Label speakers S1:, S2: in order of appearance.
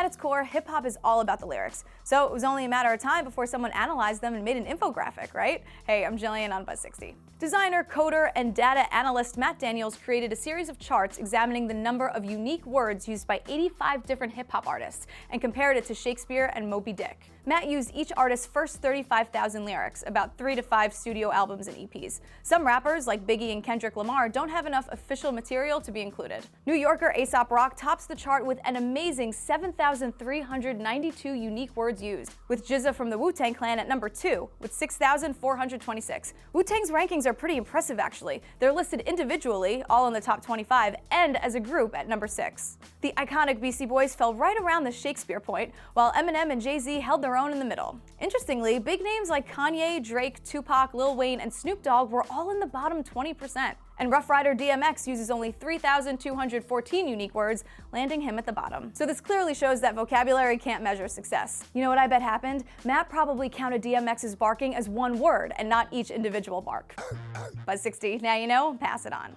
S1: its core, hip-hop is all about the lyrics. So it was only a matter of time before someone analyzed them and made an infographic, right? Hey, I'm Gillian on Buzz60. Designer, coder, and data analyst Matt Daniels created a series of charts examining the number of unique words used by 85 different hip-hop artists and compared it to Shakespeare and Moby Dick. Matt used each artist's first 35,000 lyrics, about 3 to 5 studio albums and EPs. Some rappers, like Biggie and Kendrick Lamar, don't have enough official material to be included. New Yorker Aesop tops the chart with an amazing 7,392 unique words used, with GZA from the Wu-Tang Clan at number 2, with 6,426. Wu-Tang's rankings are pretty impressive, actually. They're listed individually, all in the top 25, and as a group at number 6. The iconic Beastie Boys fell right around the Shakespeare point, while Eminem and Jay-Z held their own in the middle. Interestingly, big names like Kanye, Drake, Tupac, Lil Wayne, and Snoop Dogg were all in the bottom 20%. And Rough Rider DMX uses only 3,214 unique words, landing him at the bottom. So this clearly shows that vocabulary can't measure success. You know what I bet happened? Matt probably counted DMX's barking as one word and not each individual bark. Buzz60, now you know, pass it on.